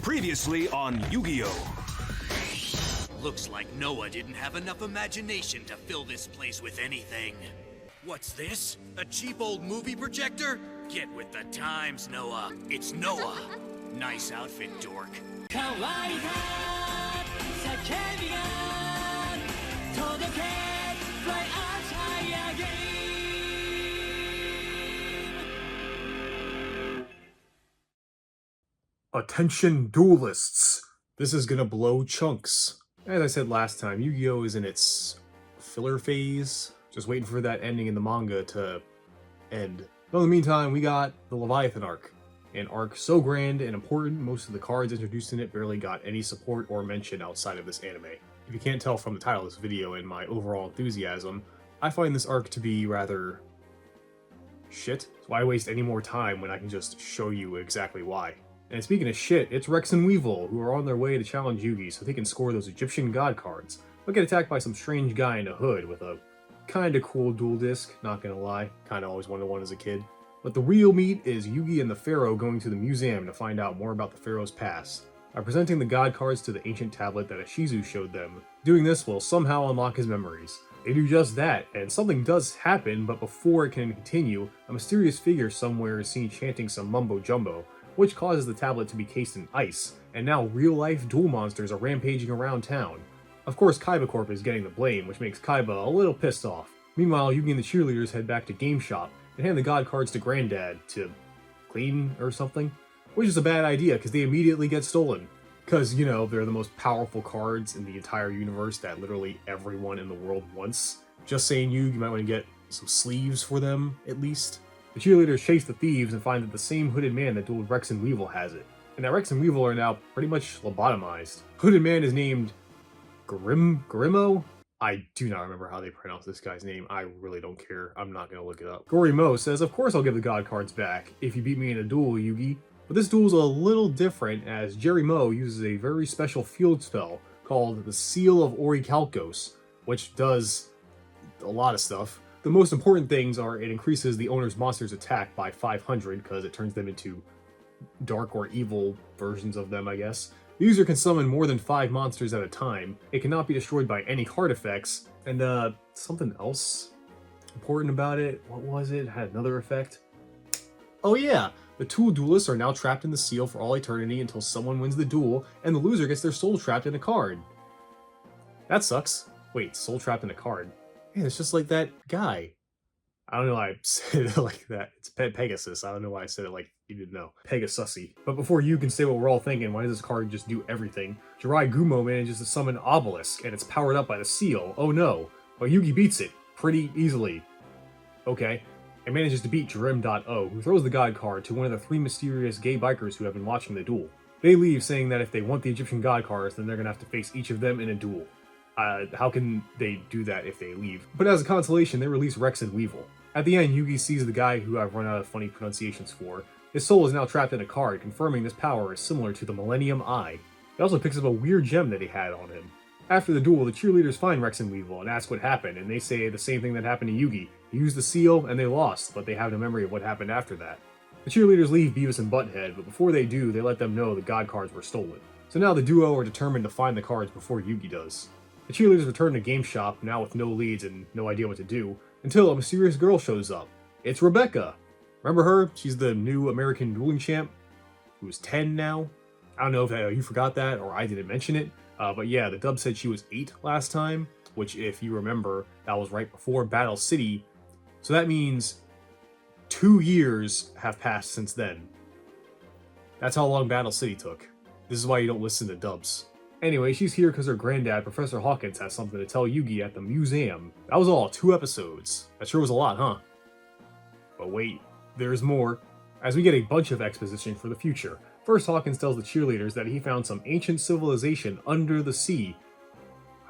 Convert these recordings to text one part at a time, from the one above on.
Previously on Yu-Gi-Oh! Looks like Noah didn't have enough imagination to fill this place with anything. What's this? A cheap old movie projector? Get with the times, Noah. It's Noah. Nice outfit, dork. Attention duelists! This is gonna blow chunks. As I said last time, Yu-Gi-Oh! Is in its filler phase, just waiting for that ending in the manga to end. But in the meantime, we got the Leviathan Arc. An arc so grand and important, most of the cards introduced in it barely got any support or mention outside of this anime. If you can't tell from the title of this video and my overall enthusiasm, I find this arc to be rather shit. So why waste any more time when I can just show you exactly why? And speaking of shit, it's Rex and Weevil, who are on their way to challenge Yugi so they can score those Egyptian god cards, but get attacked by some strange guy in a hood with a kinda cool duel disc, not gonna lie. Kinda always wanted one as a kid. But the real meat is Yugi and the Pharaoh going to the museum to find out more about the Pharaoh's past, by presenting the god cards to the ancient tablet that Ashizu showed them. Doing this will somehow unlock his memories. They do just that, and something does happen, but before it can continue, a mysterious figure somewhere is seen chanting some mumbo-jumbo, which causes the tablet to be cased in ice, and now real-life duel monsters are rampaging around town. Of course, Kaiba Corp is getting the blame, which makes Kaiba a little pissed off. Meanwhile, Yugi and the cheerleaders head back to Game Shop and hand the god cards to Granddad to clean or something, which is a bad idea because they immediately get stolen. Because, you know, they're the most powerful cards in the entire universe that literally everyone in the world wants. Just saying, you might want to get some sleeves for them, at least. The cheerleaders chase the thieves and find that the same hooded man that dueled Rex and Weevil has it. And that Rex and Weevil are now pretty much lobotomized. Hooded man is named Gorimo? I do not remember how they pronounce this guy's name. I really don't care. I'm not going to look it up. Gorimo says, of course I'll give the god cards back if you beat me in a duel, Yugi. But this duel's a little different as Jerry Mo uses a very special field spell called the Seal of Orichalcos, which does a lot of stuff. The most important things are it increases the owner's monster's attack by 500 because it turns them into dark or evil versions of them, I guess. The user can summon more than 5 monsters at a time. It cannot be destroyed by any card effects. And something else important about it, what was it? It had another effect. Oh yeah, the two duelists are now trapped in the seal for all eternity until someone wins the duel and the loser gets their soul trapped in a card. That sucks. Wait, soul trapped in a card? Man, it's just like that guy. I don't know why I said it like that. It's Pegasus. I don't know why I said it like you didn't know. Pegasusy. But before you can say what we're all thinking, why does this card just do everything? Jirai Gumo manages to summon Obelisk, and it's powered up by the seal. Oh no. But Yugi beats it pretty easily. Okay. And manages to beat Jirim.O, who throws the god card to one of the 3 mysterious gay bikers who have been watching the duel. They leave saying that if they want the Egyptian god cards, then they're gonna have to face each of them in a duel. How can they do that if they leave? But as a consolation, they release Rex and Weevil. At the end, Yugi sees the guy who I've run out of funny pronunciations for. His soul is now trapped in a card, confirming this power is similar to the Millennium Eye. It also picks up a weird gem that he had on him. After the duel, the cheerleaders find Rex and Weevil and ask what happened, and they say the same thing that happened to Yugi. He used the seal, and they lost, but they have no memory of what happened after that. The cheerleaders leave Beavis and Butthead, but before they do, they let them know the god cards were stolen. So now the duo are determined to find the cards before Yugi does. The cheerleaders return to Game Shop, now with no leads and no idea what to do, until a mysterious girl shows up. It's Rebecca! Remember her? She's the new American dueling champ, who's 10 now. I don't know if you forgot that, or I didn't mention it, but yeah, the dub said she was 8 last time, which if you remember, that was right before Battle City, so that means 2 years have passed since then. That's how long Battle City took. This is why you don't listen to dubs. Anyway, she's here because her granddad, Professor Hawkins, has something to tell Yugi at the museum. That was all 2 episodes. That sure was a lot, huh? But wait, there's more. As we get a bunch of exposition for the future. First, Hawkins tells the cheerleaders that he found some ancient civilization under the sea.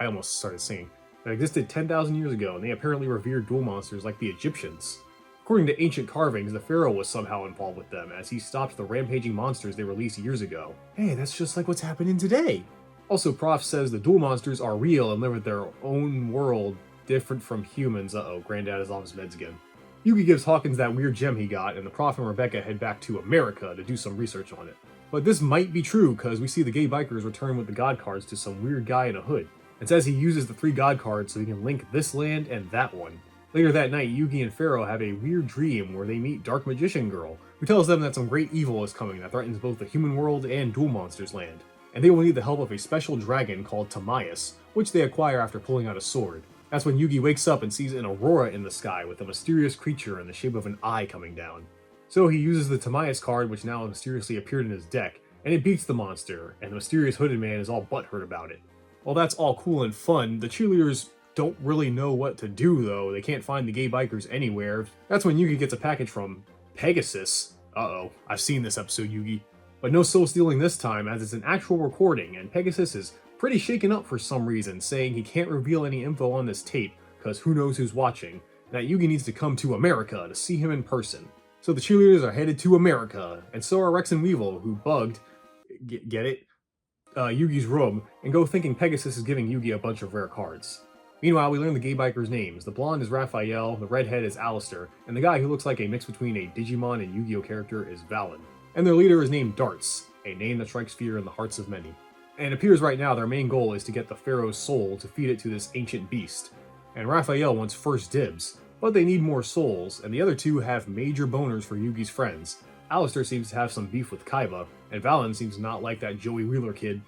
I almost started singing. That existed 10,000 years ago, and they apparently revered duel monsters like the Egyptians. According to ancient carvings, the Pharaoh was somehow involved with them, as he stopped the rampaging monsters they released years ago. Hey, that's just like what's happening today! Also, Prof says the duel monsters are real and live in their own world, different from humans. Uh-oh, Granddad is off his meds again. Yugi gives Hawkins that weird gem he got, and the Prof and Rebecca head back to America to do some research on it. But this might be true because we see the gay bikers return with the god cards to some weird guy in a hood. It says he uses the 3 god cards so he can link this land and that one. Later that night, Yugi and Pharaoh have a weird dream where they meet Dark Magician Girl, who tells them that some great evil is coming that threatens both the human world and Duel Monsters land, and they will need the help of a special dragon called Timaeus, which they acquire after pulling out a sword. That's when Yugi wakes up and sees an aurora in the sky with a mysterious creature in the shape of an eye coming down. So he uses the Timaeus card, which now mysteriously appeared in his deck, and it beats the monster, and the mysterious hooded man is all butthurt about it. While that's all cool and fun, the cheerleaders don't really know what to do though. They can't find the gay bikers anywhere. That's when Yugi gets a package from Pegasus. Uh-oh, I've seen this episode, Yugi. But no soul stealing this time, as it's an actual recording, and Pegasus is pretty shaken up for some reason, saying he can't reveal any info on this tape, because who knows who's watching, and that Yugi needs to come to America to see him in person. So the cheerleaders are headed to America, and so are Rex and Weevil, who bugged, get it? Yugi's room, and go thinking Pegasus is giving Yugi a bunch of rare cards. Meanwhile, we learn the gay bikers' names. The blonde is Raphael, the redhead is Alistair, and the guy who looks like a mix between a Digimon and Yu-Gi-Oh character is Valen. And their leader is named Darts, a name that strikes fear in the hearts of many. And it appears right now their main goal is to get the Pharaoh's soul to feed it to this ancient beast. And Raphael wants first dibs, but they need more souls, and the other two have major boners for Yugi's friends. Alistair seems to have some beef with Kaiba, and Valen seems to not like that Joey Wheeler kid.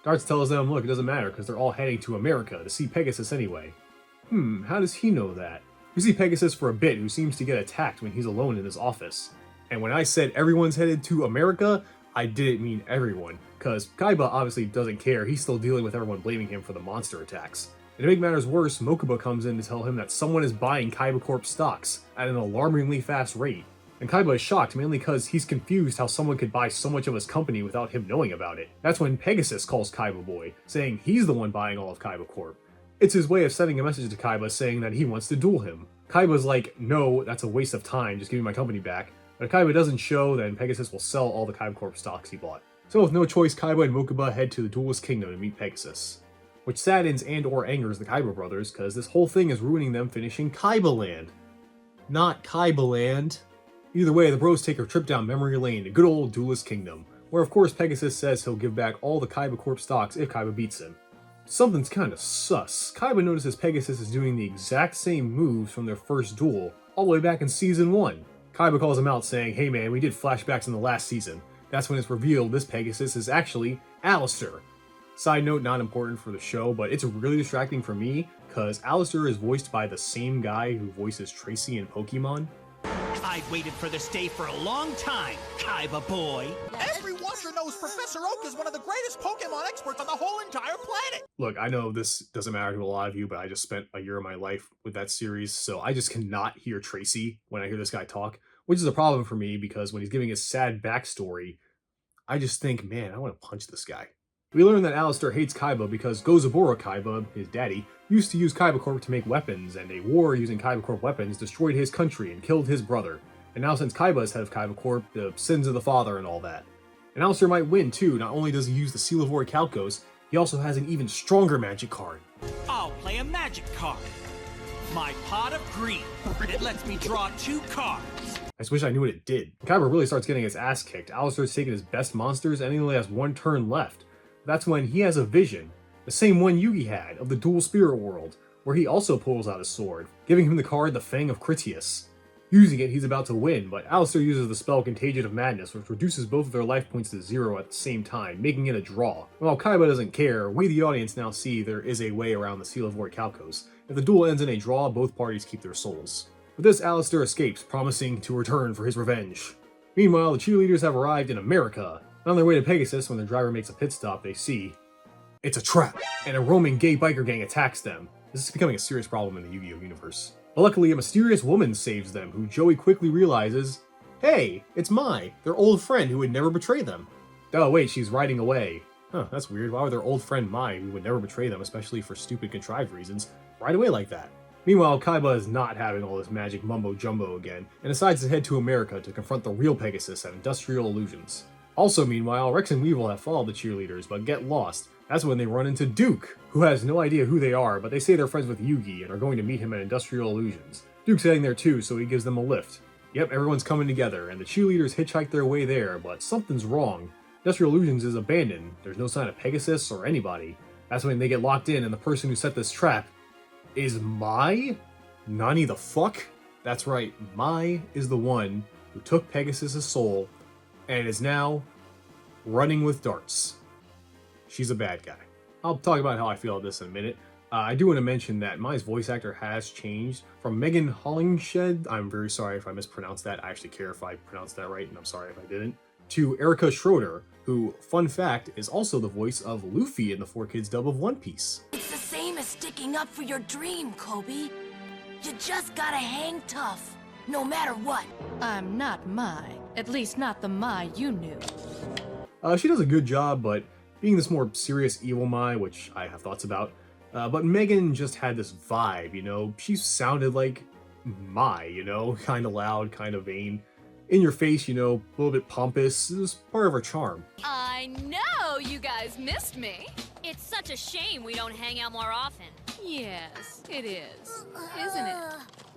Darts tells them, look, it doesn't matter because they're all heading to America to see Pegasus anyway. How does he know that? We see Pegasus for a bit, who seems to get attacked when he's alone in his office. And when I said everyone's headed to America, I didn't mean everyone, because Kaiba obviously doesn't care. He's still dealing with everyone blaming him for the monster attacks. And to make matters worse, Mokuba comes in to tell him that someone is buying Kaiba Corp stocks at an alarmingly fast rate. And Kaiba is shocked mainly because he's confused how someone could buy so much of his company without him knowing about it. That's when Pegasus calls Kaiba Boy, saying he's the one buying all of Kaiba Corp. It's his way of sending a message to Kaiba saying that he wants to duel him. Kaiba's like, no, that's a waste of time, just give me my company back. But if Kaiba doesn't show, then Pegasus will sell all the Kaiba Corp stocks he bought. So with no choice, Kaiba and Mokuba head to the Duelist Kingdom to meet Pegasus. Which saddens and or angers the Kaiba brothers, because this whole thing is ruining them finishing Kaiba Land. Not Kaiba Land. Either way, the bros take a trip down memory lane to good old Duelist Kingdom, where of course Pegasus says he'll give back all the Kaiba Corp stocks if Kaiba beats him. Something's kinda sus. Kaiba notices Pegasus is doing the exact same moves from their first duel, all the way back in Season 1. Kaiba calls him out saying, hey man, we did flashbacks in the last season. That's when it's revealed this Pegasus is actually Alistair. Side note, not important for the show, but it's really distracting for me, because Alistair is voiced by the same guy who voices Tracy in Pokemon. I've waited for this day for a long time, Kaiba boy. Every watcher knows Professor Oak is one of the greatest Pokemon experts on the whole entire planet. Look, I know this doesn't matter to a lot of you, but I just spent a year of my life with that series, so I just cannot hear Tracy when I hear this guy talk, which is a problem for me because when he's giving his sad backstory, I just think, man, I want to punch this guy. We learn that Alistair hates Kaiba because Gozabura Kaiba, his daddy, used to use Kaiba Corp to make weapons, and a war using Kaiba Corp weapons destroyed his country and killed his brother. And now since Kaiba is head of Kaiba Corp, the sins of the father and all that. And Alistair might win too, not only does he use the Seal of Orichalcos, he also has an even stronger magic card. I'll play a magic card. My Pot of Greed. It lets me draw 2 cards. I just wish I knew what it did. Kaiba really starts getting his ass kicked. Alistair's taking his best monsters and he only has 1 turn left. That's when he has a vision, the same one Yugi had, of the dual spirit world, where he also pulls out a sword, giving him the card the Fang of Critias. Using it, he's about to win, but Alistair uses the spell Contagion of Madness, which reduces both of their life points to 0 at the same time, making it a draw. While Kaiba doesn't care, we the audience now see there is a way around the Seal of Orichalcos. If the duel ends in a draw, both parties keep their souls. With this, Alistair escapes, promising to return for his revenge. Meanwhile, the cheerleaders have arrived in America. On their way to Pegasus, when their driver makes a pit stop, they see it's a trap, and a roaming gay biker gang attacks them. This is becoming a serious problem in the Yu-Gi-Oh universe. But luckily, a mysterious woman saves them, who Joey quickly realizes, hey, it's Mai, their old friend who would never betray them. Oh wait, she's riding away. Huh, that's weird. Why would their old friend Mai, who would never betray them, especially for stupid contrived reasons, ride away like that? Meanwhile, Kaiba is not having all this magic mumbo-jumbo again, and decides to head to America to confront the real Pegasus at Industrial Illusions. Also, meanwhile, Rex and Weevil have followed the cheerleaders, but get lost. That's when they run into Duke, who has no idea who they are, but they say they're friends with Yugi and are going to meet him at Industrial Illusions. Duke's heading there too, so he gives them a lift. Yep, everyone's coming together, and the cheerleaders hitchhike their way there, but something's wrong. Industrial Illusions is abandoned. There's no sign of Pegasus or anybody. That's when they get locked in, and the person who set this trap is Mai? Nani the fuck? That's right, Mai is the one who took Pegasus' soul and is now running with darts. She's a bad guy. I'll talk about how I feel about this in a minute. I do want to mention that Mai's voice actor has changed from Megan Hollingshed, I'm very sorry if I mispronounced that, I actually care if I pronounced that right, and I'm sorry if I didn't, to Erica Schroeder, who, fun fact, is also the voice of Luffy in the 4Kids dub of One Piece. It's the same as sticking up for your dream, Kobe. You just gotta hang tough, no matter what. I'm not Mai. At least not the Mai you knew. She does a good job, but being this more serious evil Mai, which I have thoughts about, but Megan just had this vibe, you know? She sounded like Mai, you know? Kind of loud, kind of vain. In your face, you know, a little bit pompous. It was part of her charm. I know you guys missed me. It's such a shame we don't hang out more often. Yes, it is. Isn't it?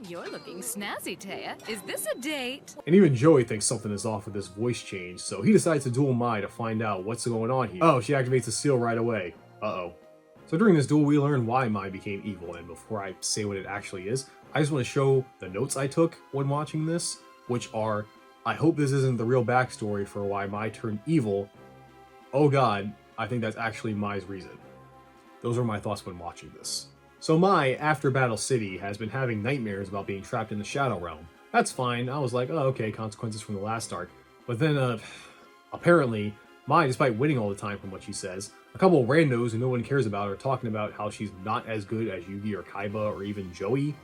You're looking snazzy, Taya. Is this a date? And even Joey thinks something is off with this voice change, so he decides to duel Mai to find out what's going on here. Oh, she activates the seal right away. Uh-oh. So during this duel, we learn why Mai became evil, and before I say what it actually is, I just want to show the notes I took when watching this, which are, I hope this isn't the real backstory for why Mai turned evil. Oh god, I think that's actually Mai's reason. Those are my thoughts when watching this. So Mai, after Battle City, has been having nightmares about being trapped in the Shadow Realm. That's fine, I was like, oh okay, consequences from the last arc. But then, apparently, Mai, despite winning all the time from what she says, a couple of randos who no one cares about are talking about how she's not as good as Yugi or Kaiba or even Joey,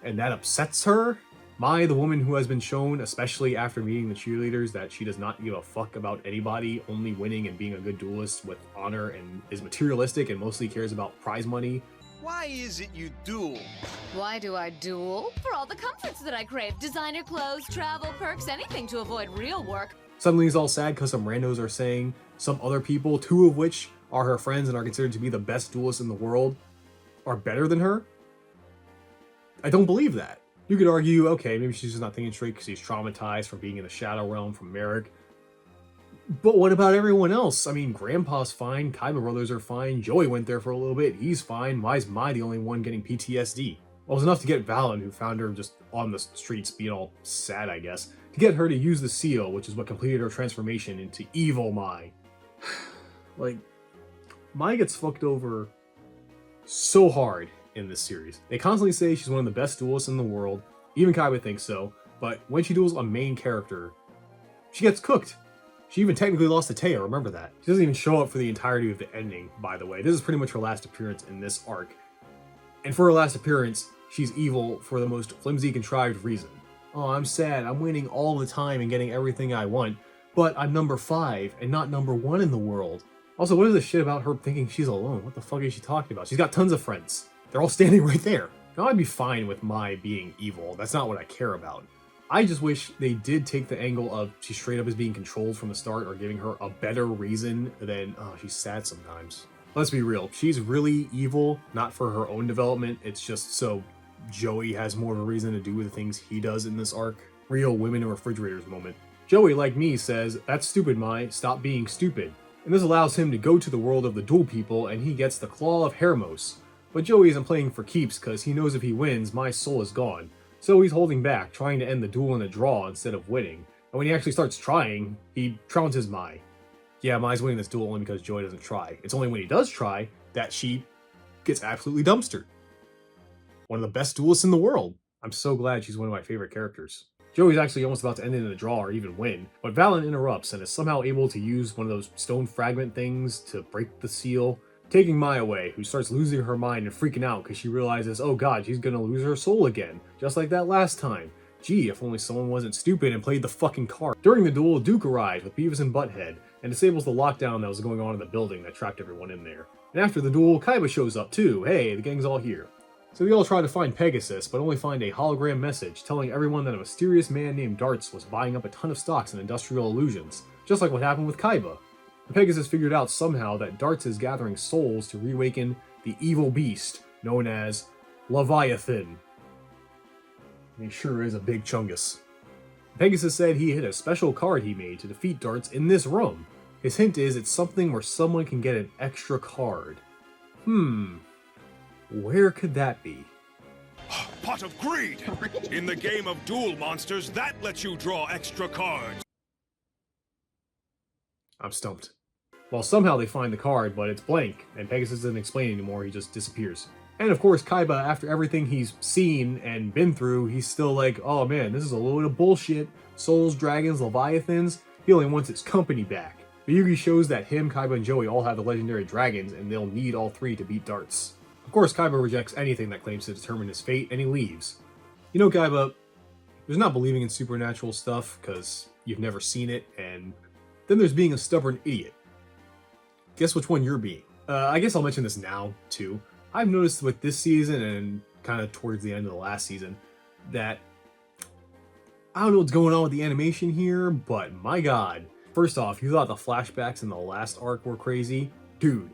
and that upsets her. Mai, the woman who has been shown, especially after meeting the cheerleaders, that she does not give a fuck about anybody, only winning and being a good duelist with honor, and is materialistic and mostly cares about prize money. Why is it you duel? Why do I duel? For all the comforts that I crave. Designer clothes, travel, perks, anything to avoid real work. Suddenly he's all sad because some randos are saying some other people, two of which are her friends and are considered to be the best duelists in the world, are better than her. I don't believe that. You could argue, okay, maybe she's just not thinking straight because she's traumatized from being in the Shadow Realm from Merrick. But what about everyone else? I mean, Grandpa's fine, Kaiba brothers are fine, Joey went there for a little bit, he's fine, why is Mai the only one getting PTSD? Well, it was enough to get Valen, who found her just on the streets being all sad, I guess, to get her to use the seal, which is what completed her transformation into evil Mai. Like, Mai gets fucked over so hard in this series. They constantly say she's one of the best duelists in the world, even Kaiba thinks so, but when she duels a main character, she gets cooked. She even technically lost to Taya, remember that. She doesn't even show up for the entirety of the ending, by the way. This is pretty much her last appearance in this arc. And for her last appearance, she's evil for the most flimsy, contrived reason. Oh, I'm sad, I'm winning all the time and getting everything I want, but I'm number 5 and not number 1 in the world. Also, what is this shit about her thinking she's alone? What the fuck is she talking about? She's got tons of friends. They're all standing right there. Now I'd be fine with Mai being evil, that's not what I care about. I just wish they did take the angle of she straight up is being controlled from the start, or giving her a better reason than, oh, she's sad sometimes. Let's be real, she's really evil, not for her own development, it's just so Joey has more of a reason to do the things he does in this arc. Real women in refrigerators moment. Joey, like me, says, that's stupid, Mai, stop being stupid. And this allows him to go to the world of the duel people, and he gets the Claw of Hermos. But Joey isn't playing for keeps, because he knows if he wins, Mai's soul is gone. So he's holding back, trying to end the duel in a draw instead of winning. And when he actually starts trying, he trounces Mai. Yeah, Mai's winning this duel only because Joey doesn't try. It's only when he does try that she gets absolutely dumpstered. One of the best duelists in the world. I'm so glad she's one of my favorite characters. Joey's actually almost about to end it in a draw or even win, but Valen interrupts and is somehow able to use one of those stone fragment things to break the seal, taking Mai away, who starts losing her mind and freaking out because she realizes, oh god, she's gonna lose her soul again, just like that last time. Gee, if only someone wasn't stupid and played the fucking card. During the duel, Duke arrives with Beavis and Butthead and disables the lockdown that was going on in the building that trapped everyone in there. And after the duel, Kaiba shows up too. Hey, the gang's all here. So they all try to find Pegasus, but only find a hologram message telling everyone that a mysterious man named Darts was buying up a ton of stocks in Industrial Illusions, just like what happened with Kaiba. Pegasus figured out somehow that Darts is gathering souls to reawaken the evil beast known as Leviathan. He sure is a big chungus. Pegasus said he hit a special card he made to defeat Darts in this room. His hint is it's something where someone can get an extra card. Where could that be? Pot of Greed! In the game of Duel Monsters, that lets you draw extra cards. I'm stumped. Well, somehow they find the card, but it's blank, and Pegasus doesn't explain anymore, he just disappears. And of course, Kaiba, after everything he's seen and been through, he's still like, oh man, this is a load of bullshit. Souls, dragons, leviathans, he only wants his company back. But Yugi shows that him, Kaiba, and Joey all have the legendary dragons, and they'll need all three to beat Darts. Of course, Kaiba rejects anything that claims to determine his fate, and he leaves. You know, Kaiba, there's not believing in supernatural stuff, because you've never seen it, and then there's being a stubborn idiot. Guess which one you're being. I guess I'll mention this now, too. I've noticed with this season, and kind of towards the end of the last season, that I don't know what's going on with the animation here, but my god. First off, you thought the flashbacks in the last arc were crazy? Dude,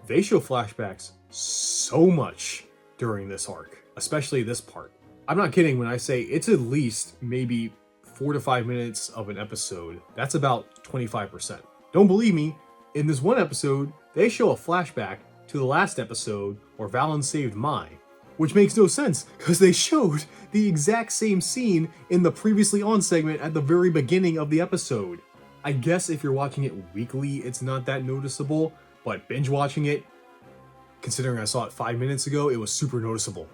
they show flashbacks so much during this arc, especially this part. I'm not kidding when I say it's at least maybe 4 to 5 minutes of an episode. That's about 25%. Don't believe me? In this one episode, they show a flashback to the last episode where Valen saved Mai, which makes no sense because they showed the exact same scene in the previously on segment at the very beginning of the episode. I guess if you're watching it weekly, it's not that noticeable, but binge watching it, considering I saw it 5 minutes ago, it was super noticeable.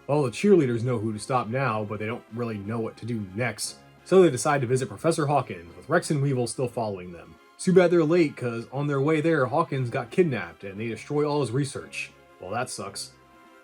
Well, the cheerleaders know who to stop now, but they don't really know what to do next, so they decide to visit Professor Hawkins, with Rex and Weevil still following them. Too bad they're late, cause on their way there, Hawkins got kidnapped and they destroy all his research. Well, that sucks.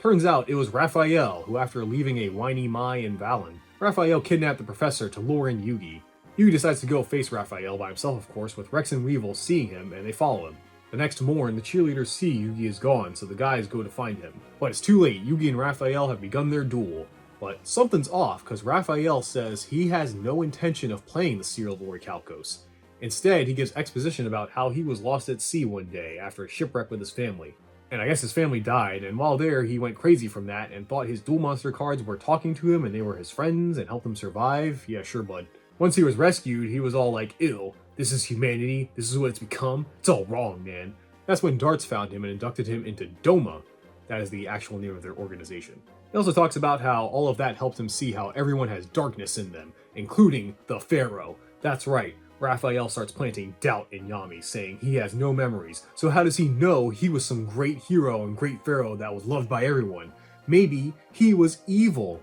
Turns out it was Raphael, who after leaving a whiny Mai and Valen, Raphael kidnapped the professor to lure in Yugi. Yugi decides to go face Raphael by himself, of course, with Rex and Weevil seeing him and they follow him. The next morn, the cheerleaders see Yugi is gone, so the guys go to find him. But it's too late, Yugi and Raphael have begun their duel. But something's off, cause Raphael says he has no intention of playing the Seal of Orichalcos. Instead, he gives exposition about how he was lost at sea one day after a shipwreck with his family. And I guess his family died, and while there, he went crazy from that and thought his Duel Monster cards were talking to him and they were his friends and helped him survive. Yeah, sure, bud. Once he was rescued, he was all like, ew, this is humanity, this is what it's become, it's all wrong, man. That's when Darts found him and inducted him into Doma. That is the actual name of their organization. He also talks about how all of that helped him see how everyone has darkness in them, including the Pharaoh. That's right. Raphael starts planting doubt in Yami, saying he has no memories, so how does he know he was some great hero and great pharaoh that was loved by everyone? Maybe he was evil,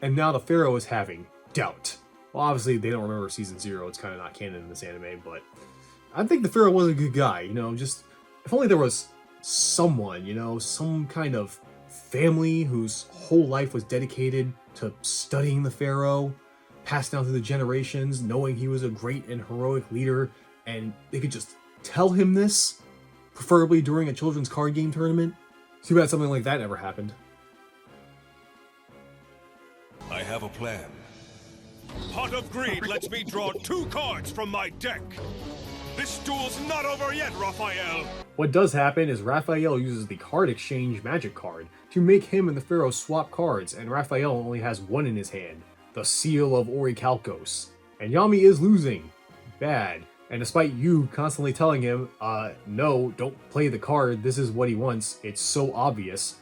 and now the pharaoh is having doubt. Well, obviously they don't remember season 0, it's kind of not canon in this anime, but I think the pharaoh was a good guy, you know, just if only there was someone, you know, some kind of family whose whole life was dedicated to studying the pharaoh, passed down through the generations, knowing he was a great and heroic leader, and they could just tell him this, preferably during a children's card game tournament. Too bad something like that never happened. I have a plan. Pot of Greed lets me draw 2 cards from my deck. This duel's not over yet, Raphael! What does happen is Raphael uses the card exchange magic card to make him and the pharaoh swap cards, and Raphael only has one in his hand. The Seal of Orichalcos. And Yami is losing. Bad. And despite you constantly telling him, no, don't play the card, this is what he wants, it's so obvious,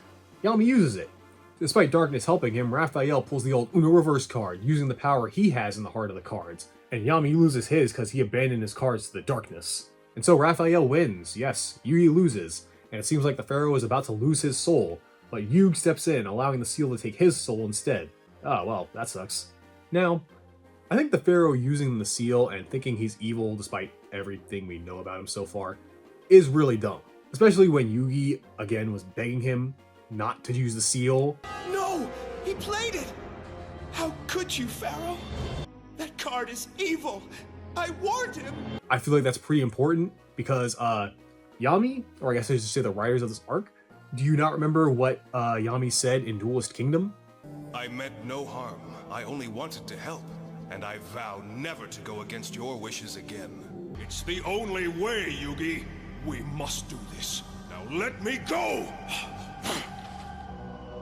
Yami uses it. Despite darkness helping him, Raphael pulls the old Uno Reverse card, using the power he has in the heart of the cards. And Yami loses his because he abandoned his cards to the darkness. And so Raphael wins. Yes, Yugi loses. And it seems like the pharaoh is about to lose his soul, but Yugi steps in, allowing the seal to take his soul instead. Oh, well, that sucks. Now, I think the pharaoh using the seal and thinking he's evil despite everything we know about him so far is really dumb. Especially when Yugi, again, was begging him not to use the seal. No! He played it! How could you, Pharaoh? That card is evil! I warned him! I feel like that's pretty important because, Yami, or I guess I should say the writers of this arc, do you not remember what Yami said in Duelist Kingdom? I meant no harm. I only wanted to help, and I vow never to go against your wishes again. It's the only way, Yugi. We must do this. Now let me go!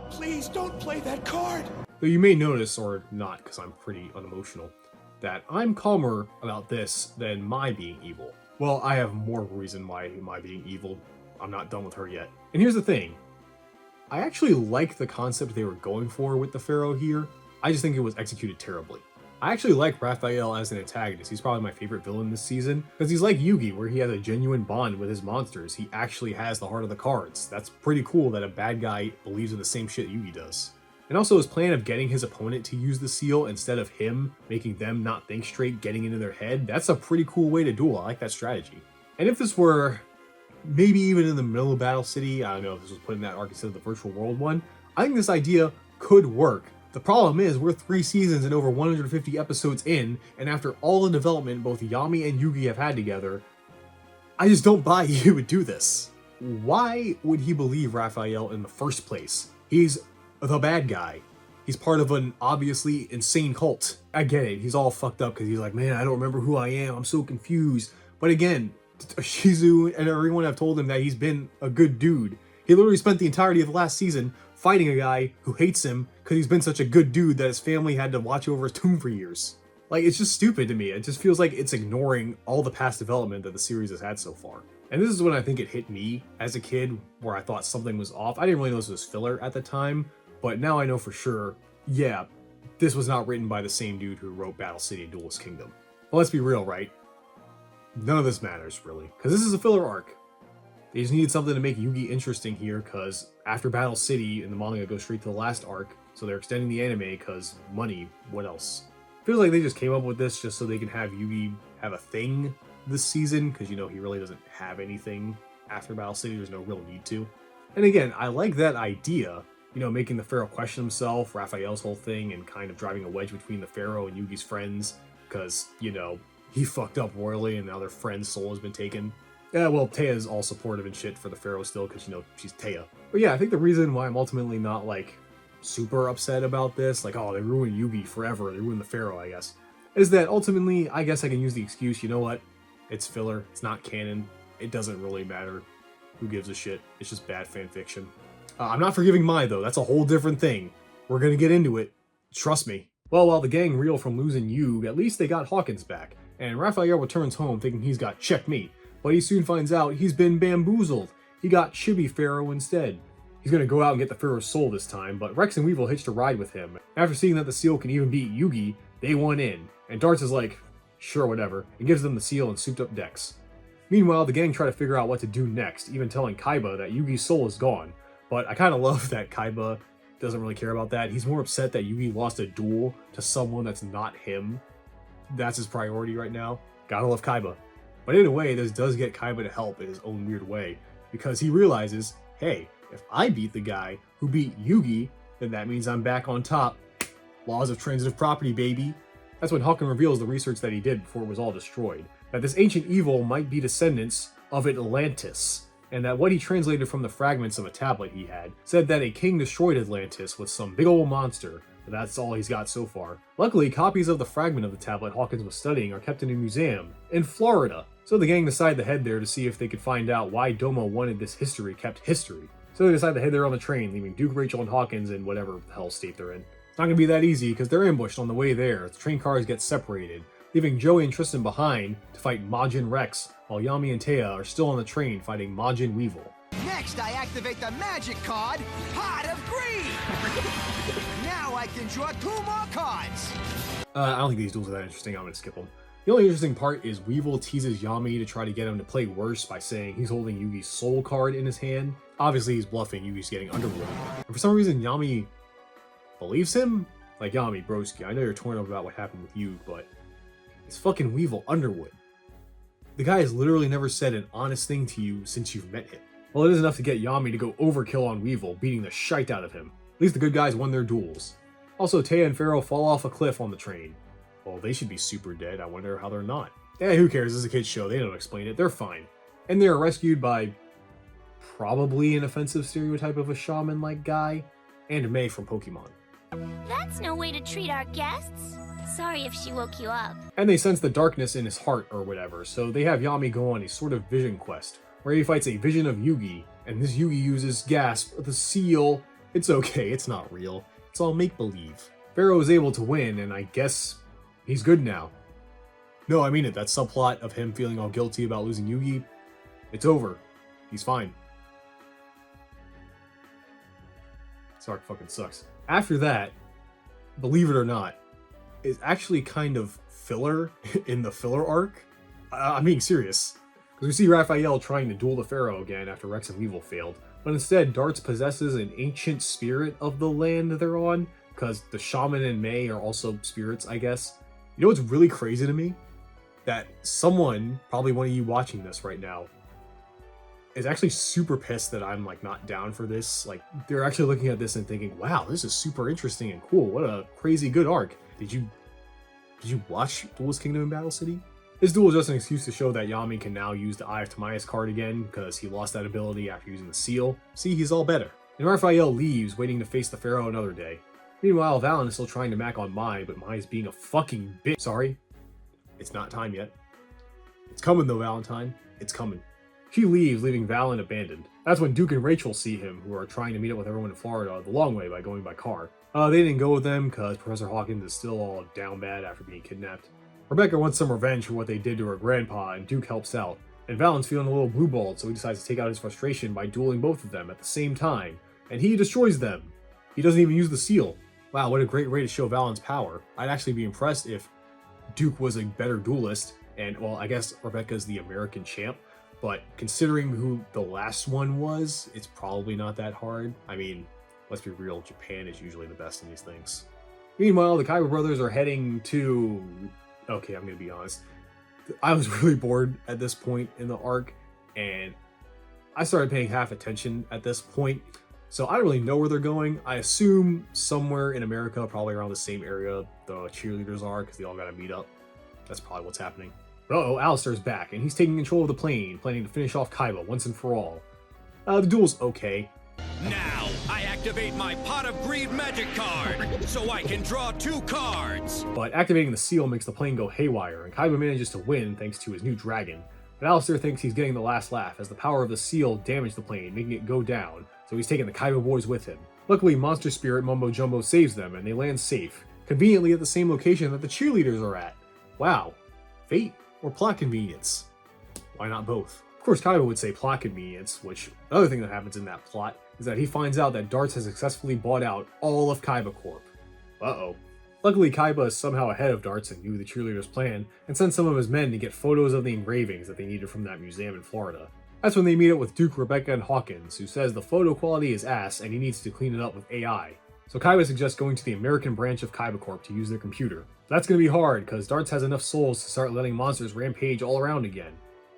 Please don't play that card! Though you may notice, or not because I'm pretty unemotional, that I'm calmer about this than Mai being evil. Well, I have more reason why Mai being evil. I'm not done with her yet. And here's the thing. I actually like the concept they were going for with the Pharaoh here. I just think it was executed terribly. I actually like Raphael as an antagonist. He's probably my favorite villain this season, because he's like Yugi, where he has a genuine bond with his monsters. He actually has the heart of the cards. That's pretty cool that a bad guy believes in the same shit Yugi does. And also his plan of getting his opponent to use the seal instead of him, making them not think straight, getting into their head, that's a pretty cool way to duel. I like that strategy. And if this were maybe even in the middle of Battle City, I don't know if this was put in that arc instead of the virtual world one, I think this idea could work. The problem is, we're 3 seasons and over 150 episodes in, and after all the development both Yami and Yugi have had together, I just don't buy he would do this. Why would he believe Raphael in the first place? He's the bad guy. He's part of an obviously insane cult. I get it, he's all fucked up because he's like, man, I don't remember who I am, I'm so confused. But again, Shizu and everyone have told him that he's been a good dude. He literally spent the entirety of the last season fighting a guy who hates him because he's been such a good dude that his family had to watch over his tomb for years. Like, it's just stupid to me. It just feels like it's ignoring all the past development that the series has had so far. And this is when I think it hit me as a kid, where I thought something was off. I didn't really know this was filler at the time, but now I know for sure, yeah, this was not written by the same dude who wrote Battle City and Duelist Kingdom. But let's be real, right? None of this matters, really, because this is a filler arc. They just needed something to make Yugi interesting here, because after Battle City in the manga goes straight to the last arc, so they're extending the anime because money, what else? Feels like they just came up with this just so they can have Yugi have a thing this season, because, you know, he really doesn't have anything after Battle City, there's no real need to. And again, I like that idea, you know, making the Pharaoh question himself, Raphael's whole thing, and kind of driving a wedge between the Pharaoh and Yugi's friends, because, you know, he fucked up royally and now their friend's soul has been taken. Yeah, well, Teia's all supportive and shit for the Pharaoh still, because, you know, she's Teia. But yeah, I think the reason why I'm ultimately not, like, super upset about this, like, oh, they ruined Yugi forever, they ruined the Pharaoh, I guess, is that ultimately, I guess I can use the excuse, you know what, it's filler, it's not canon, it doesn't really matter, who gives a shit, it's just bad fan fiction. I'm not forgiving Mai, though, that's a whole different thing. We're gonna get into it, trust me. Well, while the gang reel from losing Yug, at least they got Hawkins back, and Raphael returns home thinking he's got checkmate. But he soon finds out he's been bamboozled. He got Chibi Pharaoh instead. He's gonna go out and get the Pharaoh's soul this time, but Rex and Weevil hitched a ride with him. After seeing that the seal can even beat Yugi, they want in. And Darts is like, sure, whatever, and gives them the seal and souped up Dex. Meanwhile, the gang try to figure out what to do next, even telling Kaiba that Yugi's soul is gone. But I kinda love that Kaiba doesn't really care about that. He's more upset that Yugi lost a duel to someone that's not him. That's his priority right now. Gotta love Kaiba. But in a way, this does get Kaiba to help in his own weird way, because he realizes, hey, if I beat the guy who beat Yugi, then that means I'm back on top. Laws of transitive property, baby. That's when Hawken reveals the research that he did before it was all destroyed. That this ancient evil might be descendants of Atlantis, and that what he translated from the fragments of a tablet he had said that a king destroyed Atlantis with some big old monster. But that's all he's got so far. Luckily, copies of the fragment of the tablet Hawkins was studying are kept in a museum in Florida. So the gang decide to head there to see if they could find out why Domo wanted this history kept history. So they decide to head there on the train, leaving Duke, Rachel, and Hawkins in whatever the hell state they're in. It's not gonna be that easy, because they're ambushed on the way there. The train cars get separated, leaving Joey and Tristan behind to fight Majin Rex, while Yami and Teia are still on the train fighting Majin Weevil. Next, I activate the magic card, Heart of Greed! Now I can draw 2 more cards! I don't think these duels are that interesting, I'm gonna skip them. The only interesting part is Weevil teases Yami to try to get him to play worse by saying he's holding Yugi's soul card in his hand. Obviously he's bluffing, Yugi's getting Underwood. And for some reason Yami believes him? Like, Yami, broski, I know you're torn up about what happened with you, but it's fucking Weevil Underwood. The guy has literally never said an honest thing to you since you've met him. Well, it is enough to get Yami to go overkill on Weevil, beating the shite out of him. At least the good guys won their duels. Also, Teia and Pharaoh fall off a cliff on the train. Well, they should be super dead. I wonder how they're not. Eh, who cares? This is a kid's show. They don't explain it. They're fine. And they're rescued by probably an offensive stereotype of a shaman-like guy, and May from Pokemon. That's no way to treat our guests. Sorry if she woke you up. And they sense the darkness in his heart or whatever, so they have Yami go on a sort of vision quest, where he fights a vision of Yugi, and this Yugi uses, gasp, the seal. It's okay, it's not real. It's all make-believe. Pharaoh is able to win, and I guess he's good now. No, I mean it. That subplot of him feeling all guilty about losing Yugi, it's over. He's fine. This arc fucking sucks. After that, believe it or not, is actually kind of filler in the filler arc. I'm being serious. Because we see Raphael trying to duel the Pharaoh again after Rex and Weevil failed. But instead, Darts possesses an ancient spirit of the land they're on. Because the Shaman and Mai are also spirits, I guess. You know what's really crazy to me? That someone, probably one of you watching this right now, is actually super pissed that I'm like not down for this. Like, they're actually looking at this and thinking, wow, this is super interesting and cool. What a crazy good arc. Did you watch Duelist Kingdom in Battle City? This duel is just an excuse to show that Yami can now use the Eye of Timaeus card again because he lost that ability after using the seal. See, he's all better. And Raphael leaves, waiting to face the Pharaoh another day. Meanwhile, Valen is still trying to mac on Mai, but Mai is being a fucking bitch. Sorry, it's not time yet. It's coming though, Valentine. It's coming. She leaves, leaving Valen abandoned. That's when Duke and Rachel see him, who are trying to meet up with everyone in Florida the long way by going by car. They didn't go with them because Professor Hawkins is still all down bad after being kidnapped. Rebecca wants some revenge for what they did to her grandpa, and Duke helps out. And Valen's feeling a little blue-balled, so he decides to take out his frustration by dueling both of them at the same time. And he destroys them. He doesn't even use the seal. Wow, what a great way to show Valen's power. I'd actually be impressed if Duke was a better duelist, and, well, I guess Rebecca's the American champ. But considering who the last one was, it's probably not that hard. I mean, let's be real, Japan is usually the best in these things. Meanwhile, the Kaiba brothers are heading to... Okay, I'm gonna be honest. I was really bored at this point in the arc, and I started paying half attention at this point. So I don't really know where they're going. I assume somewhere in America, probably around the same area the cheerleaders are, because they all gotta meet up. That's probably what's happening. But uh-oh, Alistair's back, and he's taking control of the plane, planning to finish off Kaiba once and for all. The duel's okay. Now, I activate my Pot of Greed magic card, so I can draw 2 cards! But activating the seal makes the plane go haywire, and Kaiba manages to win thanks to his new dragon. But Alistair thinks he's getting the last laugh, as the power of the seal damaged the plane, making it go down, so he's taking the Kaiba boys with him. Luckily, Monster Spirit Mumbo Jumbo saves them, and they land safe, conveniently at the same location that the cheerleaders are at. Wow. Fate or plot convenience? Why not both? Of course, Kaiba would say plot convenience, which the other thing that happens in that plot is that he finds out that Darts has successfully bought out all of Kaiba Corp. Uh-oh. Luckily, Kaiba is somehow ahead of Darts and knew the cheerleaders' plan, and sent some of his men to get photos of the engravings that they needed from that museum in Florida. That's when they meet up with Duke, Rebecca, and Hawkins, who says the photo quality is ass and he needs to clean it up with AI. So Kaiba suggests going to the American branch of Kaiba Corp to use their computer. That's going to be hard, because Darts has enough souls to start letting monsters rampage all around again.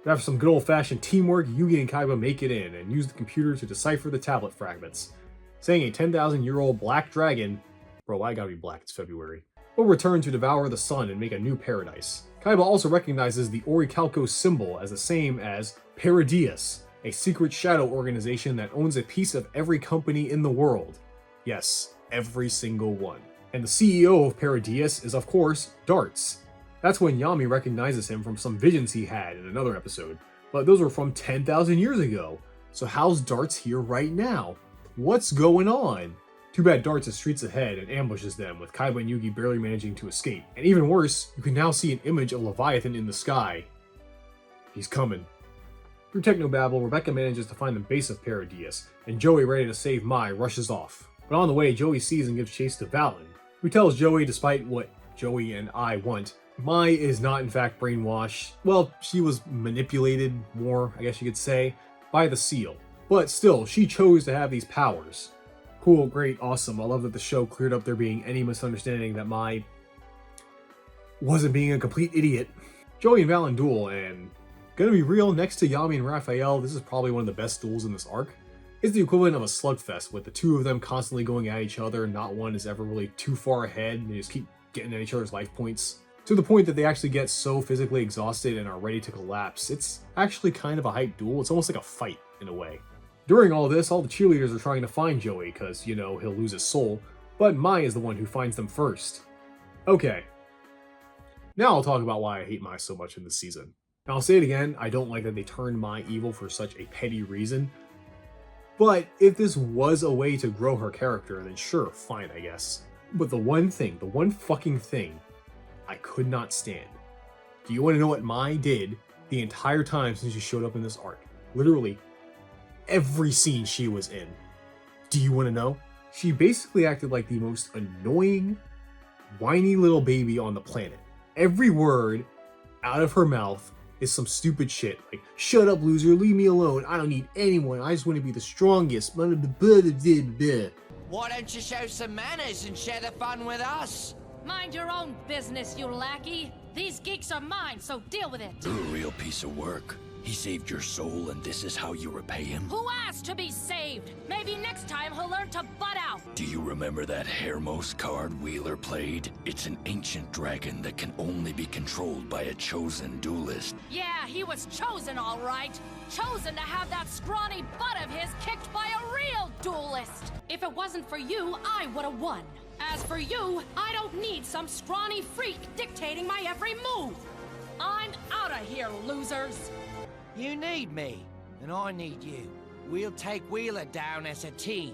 But after some good old-fashioned teamwork, Yugi and Kaiba make it in and use the computer to decipher the tablet fragments. Saying a 10,000-year-old black dragon, bro, why gotta be black, it's February, will return to devour the sun and make a new paradise. Kaiba also recognizes the Orichalco symbol as the same as Paradius, a secret shadow organization that owns a piece of every company in the world. Yes, every single one. And the CEO of Paradius is, of course, Darts. That's when Yami recognizes him from some visions he had in another episode, but those were from 10,000 years ago. So how's Darts here right now? What's going on? Too bad Darts is streets ahead and ambushes them, with Kaiba and Yugi barely managing to escape. And even worse, you can now see an image of Leviathan in the sky. He's coming. Through technobabble, Rebecca manages to find the base of Paradius, and Joey, ready to save Mai, rushes off. But on the way, Joey sees and gives chase to Valen, who tells Joey, despite what Joey and I want, Mai is not in fact brainwashed. Well, she was manipulated more, I guess you could say, by the seal. But still, she chose to have these powers. Cool, great, awesome. I love that the show cleared up there being any misunderstanding that Mai wasn't being a complete idiot. Joey and Valen duel, and gonna be real, next to Yami and Raphael, this is probably one of the best duels in this arc. It's the equivalent of a slugfest, with the two of them constantly going at each other, not one is ever really too far ahead, and they just keep getting at each other's life points. To the point that they actually get so physically exhausted and are ready to collapse. It's actually kind of a hype duel. It's almost like a fight, in a way. During all this, all the cheerleaders are trying to find Joey, because, you know, he'll lose his soul, but Mai is the one who finds them first. Okay. Now I'll talk about why I hate Mai so much in this season. Now I'll say it again, I don't like that they turned Mai evil for such a petty reason. But if this was a way to grow her character, then sure, fine, I guess. But the one fucking thing I could not stand Do you want to know what Mai did the entire time since she showed up in this arc? Literally every scene she was in. Do you want to know? She basically acted like the most annoying, whiny little baby on the planet. Every word out of her mouth is some stupid shit like, shut up loser, leave me alone, I don't need anyone, I just want to be the strongest. Why don't you show some manners and share the fun with us? Mind your own business, you lackey. These geeks are mine, so deal with it. You're a real piece of work. He saved your soul, and this is how you repay him? Who asked to be saved? Maybe next time he'll learn to butt out. Do you remember that Hermos card Wheeler played? It's an ancient dragon that can only be controlled by a chosen duelist. Yeah, he was chosen all right. Chosen to have that scrawny butt of his kicked by a real duelist. If it wasn't for you, I would have won. As for you, I don't need some scrawny freak dictating my every move. I'm out of here, losers. You need me, and I need you. We'll take Wheeler down as a team.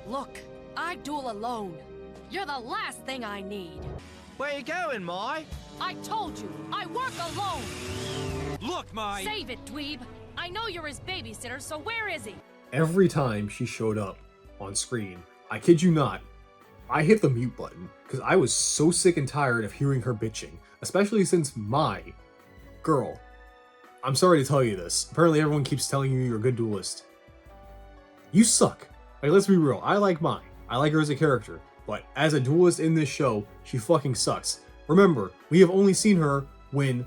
Look, I duel alone. You're the last thing I need. Where you going, Mai? I told you, I work alone. Look, Mai! Save it, dweeb. I know you're his babysitter, so where is he? Every time she showed up on screen, I kid you not, I hit the mute button because I was so sick and tired of hearing her bitching, especially since Mai, girl, I'm sorry to tell you this. Apparently everyone keeps telling you you're a good duelist. You suck. Like, let's be real. I like Mai. I like her as a character. But as a duelist in this show, she fucking sucks. Remember, we have only seen her win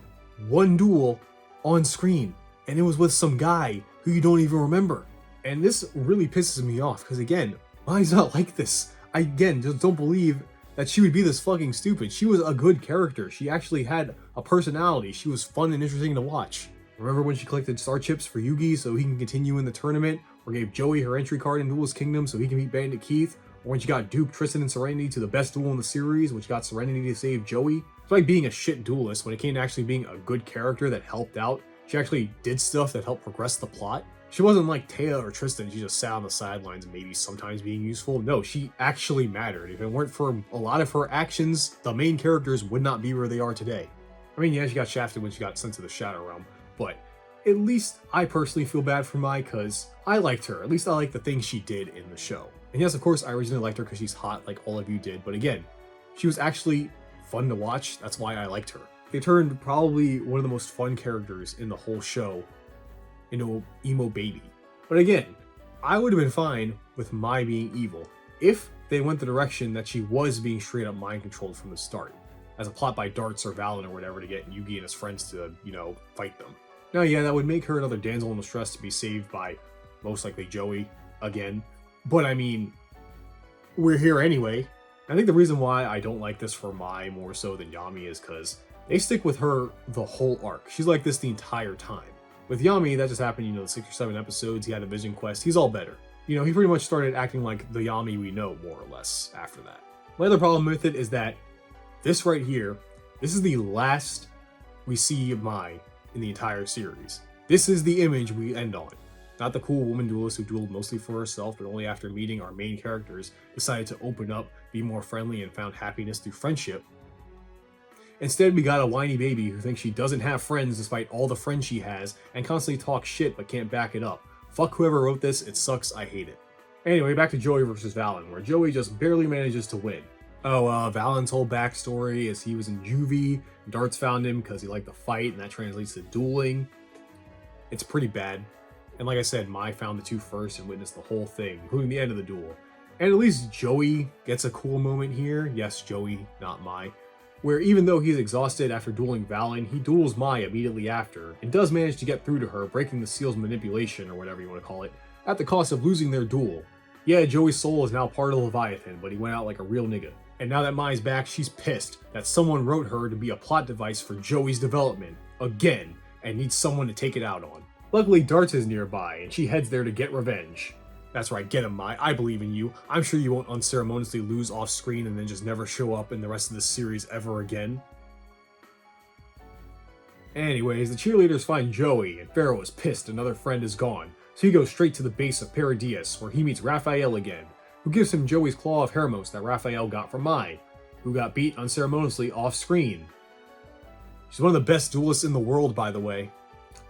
one duel on screen. And it was with some guy who you don't even remember. And this really pisses me off. Because again, Mai's not like this. I, again, just don't believe that she would be this fucking stupid. She was a good character. She actually had a personality. She was fun and interesting to watch. Remember when she collected star chips for Yugi so he can continue in the tournament? Or gave Joey her entry card in Duelist Kingdom so he can beat Bandit Keith? Or when she got Duke, Tristan, and Serenity to the best duel in the series, which got Serenity to save Joey? It's like being a shit duelist when it came to actually being a good character that helped out. She actually did stuff that helped progress the plot. She wasn't like Taya or Tristan, she just sat on the sidelines maybe sometimes being useful. No, she actually mattered. If it weren't for a lot of her actions, the main characters would not be where they are today. I mean, yeah, she got shafted when she got sent to the Shadow Realm, but at least I personally feel bad for Mai because I liked her. At least I liked the things she did in the show. And yes, of course, I originally liked her because she's hot like all of you did, but again, she was actually fun to watch. That's why I liked her. They turned probably one of the most fun characters in the whole show into emo baby. But again, I would have been fine with Mai being evil if they went the direction that she was being straight up mind controlled from the start, as a plot by Darts or Valen or whatever to get Yugi and his friends to, you know, fight them. Now, yeah, that would make her another damsel in distress to be saved by most likely Joey again. But I mean, we're here anyway. I think the reason why I don't like this for Mai more so than Yami is because they stick with her the whole arc. She's like this the entire time. With Yami, that just happened, you know, the 6 or 7 episodes, he had a vision quest, he's all better. You know, he pretty much started acting like the Yami we know, more or less, after that. My other problem with it is that this right here, this is the last we see of Mai in the entire series. This is the image we end on. Not the cool woman duelist who dueled mostly for herself, but only after meeting our main characters, decided to open up, be more friendly, and found happiness through friendship. Instead, we got a whiny baby who thinks she doesn't have friends despite all the friends she has, and constantly talks shit but can't back it up. Fuck whoever wrote this, it sucks, I hate it. Anyway, back to Joey versus Valen, where Joey just barely manages to win. Valen's whole backstory is he was in juvie, Darts found him because he liked to fight, and that translates to dueling. It's pretty bad. And like I said, Mai found the two first and witnessed the whole thing, including the end of the duel. And at least Joey gets a cool moment here. Yes, Joey, not Mai. Where even though he's exhausted after dueling Valen, he duels Mai immediately after, and does manage to get through to her, breaking the seal's manipulation, or whatever you want to call it, at the cost of losing their duel. Yeah, Joey's soul is now part of Leviathan, but he went out like a real nigga. And now that Mai's back, she's pissed that someone wrote her to be a plot device for Joey's development, again, and needs someone to take it out on. Luckily, Darts is nearby, and she heads there to get revenge. That's right, get him, Mai. I believe in you. I'm sure you won't unceremoniously lose off screen and then just never show up in the rest of the series ever again. Anyways, the cheerleaders find Joey, and Pharaoh is pissed another friend is gone, so he goes straight to the base of Paradies, where he meets Raphael again, who gives him Joey's Claw of Hermos that Raphael got from Mai, who got beat unceremoniously off screen. She's one of the best duelists in the world, by the way.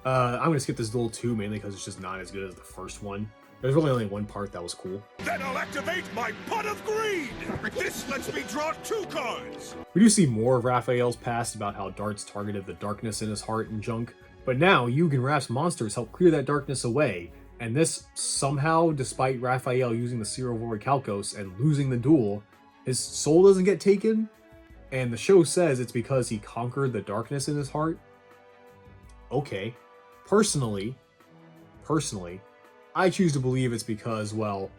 I'm gonna skip this duel too, mainly because it's just not as good as the first one. There's really only one part that was cool. Then I'll activate my pot of greed! This lets me draw 2 cards! We do see more of Raphael's past about how darts targeted the darkness in his heart and junk, but now Yugi and Raph's monsters help clear that darkness away, and this somehow, despite Raphael using the Serum of Orichalcos and losing the duel, his soul doesn't get taken, and the show says it's because he conquered the darkness in his heart. Okay. Personally, I choose to believe it's because, well,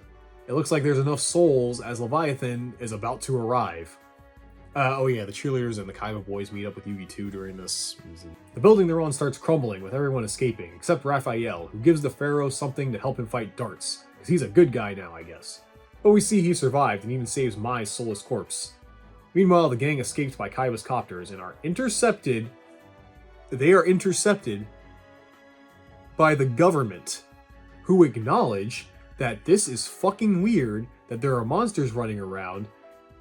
it looks like there's enough souls as Leviathan is about to arrive. Oh yeah, the cheerleaders and the Kaiba boys meet up with Yugi too during this. The building they're on starts crumbling with everyone escaping, except Raphael, who gives the Pharaoh something to help him fight darts, because he's a good guy now, I guess. But we see he survived and even saves Mai's soulless corpse. Meanwhile, the gang escapes by Kaiba's copters and are intercepted. They are intercepted by the government, who acknowledge that this is fucking weird, that there are monsters running around,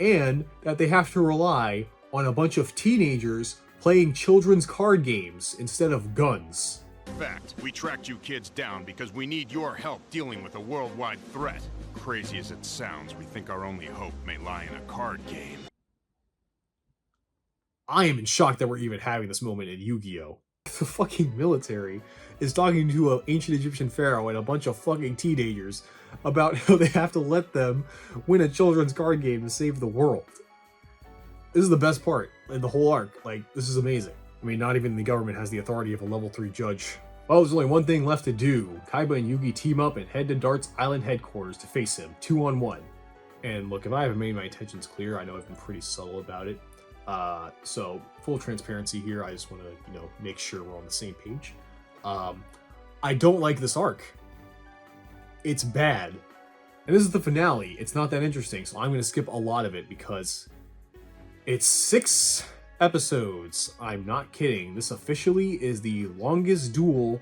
and that they have to rely on a bunch of teenagers playing children's card games instead of guns. In fact, we tracked you kids down because we need your help dealing with a worldwide threat. Crazy as it sounds, we think our only hope may lie in a card game. I am in shock that we're even having this moment in Yu-Gi-Oh! The fucking military is talking to an ancient Egyptian pharaoh and a bunch of fucking teenagers about how they have to let them win a children's card game to save the world. This is the best part in the whole arc. Like, this is amazing. I mean, not even the government has the authority of a level 3 judge. Well, there's only one thing left to do. Kaiba and Yugi team up and head to Dart's Island headquarters to face him, 2-on-1. And look, if I haven't made my intentions clear, I know I've been pretty subtle about it. So full transparency here, I just want to, make sure we're on the same page. I don't like this arc. It's bad. And this is the finale. It's not that interesting, so I'm going to skip a lot of it because it's 6 episodes. I'm not kidding. This officially is the longest duel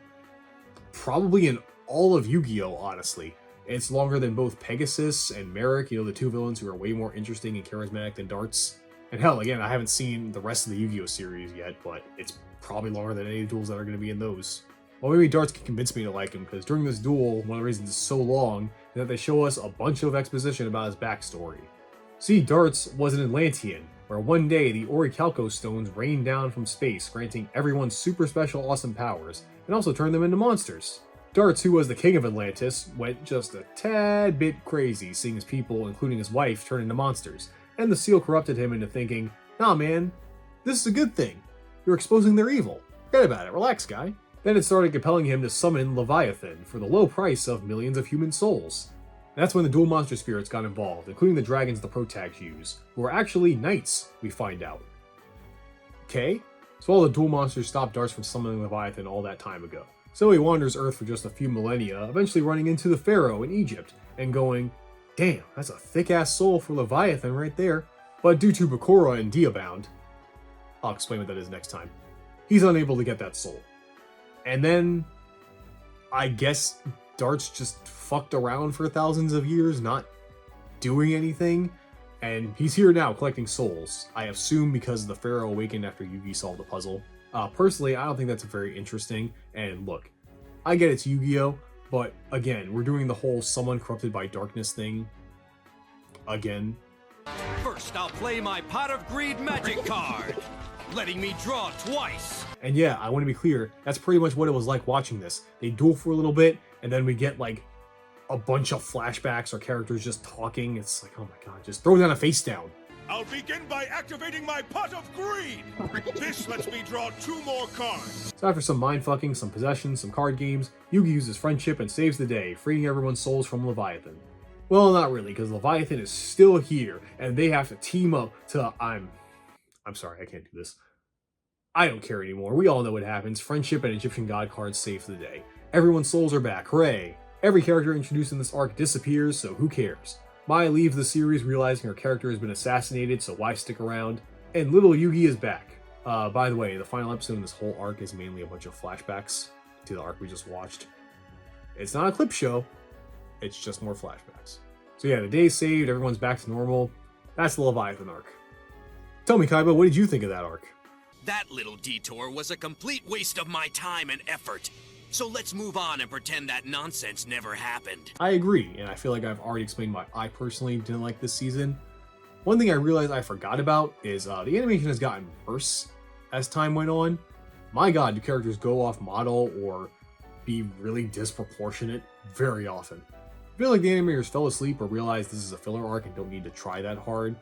probably in all of Yu-Gi-Oh, honestly. It's longer than both Pegasus and Merrick, the 2 villains who are way more interesting and charismatic than Darts. And hell, again, I haven't seen the rest of the Yu-Gi-Oh series yet, but it's probably longer than any duels that are going to be in those. Well, maybe Darts can convince me to like him, because during this duel, one of the reasons it's so long is that they show us a bunch of exposition about his backstory. See, Darts was an Atlantean, where one day the Orichalcos stones rained down from space, granting everyone super special awesome powers, and also turned them into monsters. Darts, who was the king of Atlantis, went just a tad bit crazy, seeing his people, including his wife, turn into monsters. And the seal corrupted him into thinking, nah man, this is a good thing. You're exposing their evil. Forget about it, relax guy. Then it started compelling him to summon Leviathan for the low price of millions of human souls. And that's when the dual monster spirits got involved, including the dragons the protags use, who are actually knights, we find out. Okay, so all the dual monsters stopped Darts from summoning Leviathan all that time ago. So he wanders Earth for just a few millennia, eventually running into the Pharaoh in Egypt, and going, damn, that's a thick-ass soul for Leviathan right there. But due to Bakura and Diabound, I'll explain what that is next time, he's unable to get that soul. And then, I guess Darts just fucked around for thousands of years, not doing anything, and he's here now collecting souls. I assume because the Pharaoh awakened after Yugi solved the puzzle. Personally, I don't think that's very interesting, and look, I get it's Yu-Gi-Oh!, but again, we're doing the whole someone corrupted by darkness thing again. First, I'll play my Pot of Greed magic card, letting me draw twice. And yeah, I want to be clear, that's pretty much what it was like watching this. They duel for a little bit, and then we get like a bunch of flashbacks or characters just talking. It's like, oh my god, just throw down a face down. I'll begin by activating my pot of greed. This lets me draw 2 more cards. So after some mindfucking, some possessions, some card games, Yugi uses friendship and saves the day, freeing everyone's souls from Leviathan. Well, not really, because Leviathan is still here, and they have to team up to... I'm sorry, I can't do this. I don't care anymore. We all know what happens. Friendship and Egyptian god cards save the day. Everyone's souls are back. Hooray! Every character introduced in this arc disappears, so who cares? Mai leaves the series realizing her character has been assassinated, so why stick around? And little Yugi is back. By the way, the final episode in this whole arc is mainly a bunch of flashbacks to the arc we just watched. It's not a clip show, it's just more flashbacks. So yeah, the day's saved, everyone's back to normal. That's the Leviathan arc. Tell me, Kaiba, what did you think of that arc? That little detour was a complete waste of my time and effort. So let's move on and pretend that nonsense never happened. I agree, and I feel like I've already explained why I personally didn't like this season. One thing I realized I forgot about is the animation has gotten worse as time went on. My god, do characters go off model or be really disproportionate very often. I feel like the animators fell asleep or realized this is a filler arc and don't need to try that hard.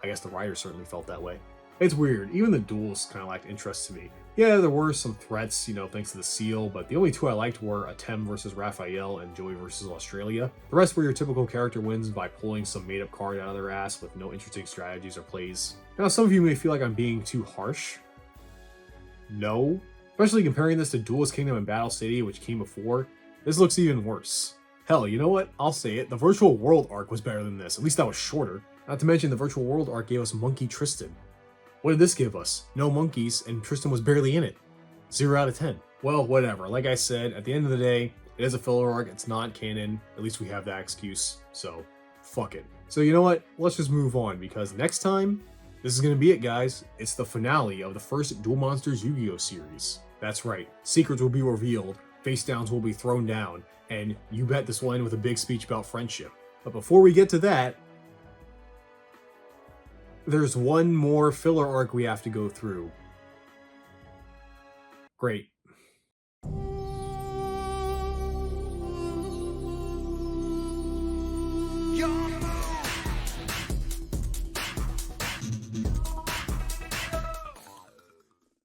I guess the writers certainly felt that way. It's weird, even the duels kind of lacked interest to me. Yeah, there were some threats, thanks to the seal, but the only two I liked were Atem versus Raphael and Joey versus Australia. The rest were your typical character wins by pulling some made-up card out of their ass with no interesting strategies or plays. Now, some of you may feel like I'm being too harsh. No. Especially comparing this to Duelist Kingdom and Battle City, which came before, this looks even worse. Hell, you know what? I'll say it, the Virtual World arc was better than this, at least that was shorter. Not to mention the Virtual World arc gave us Monkey Tristan. What did this give us? No monkeys, and Tristan was barely in it. 0 out of 10. Well, whatever. Like I said, at the end of the day, it is a filler arc, it's not canon. At least we have that excuse, so fuck it. So you know what? Let's just move on, because next time, this is going to be it, guys. It's the finale of the first Duel Monsters Yu-Gi-Oh series. That's right. Secrets will be revealed, face downs will be thrown down, and you bet this will end with a big speech about friendship. But before we get to that, there's one more filler arc we have to go through. Great.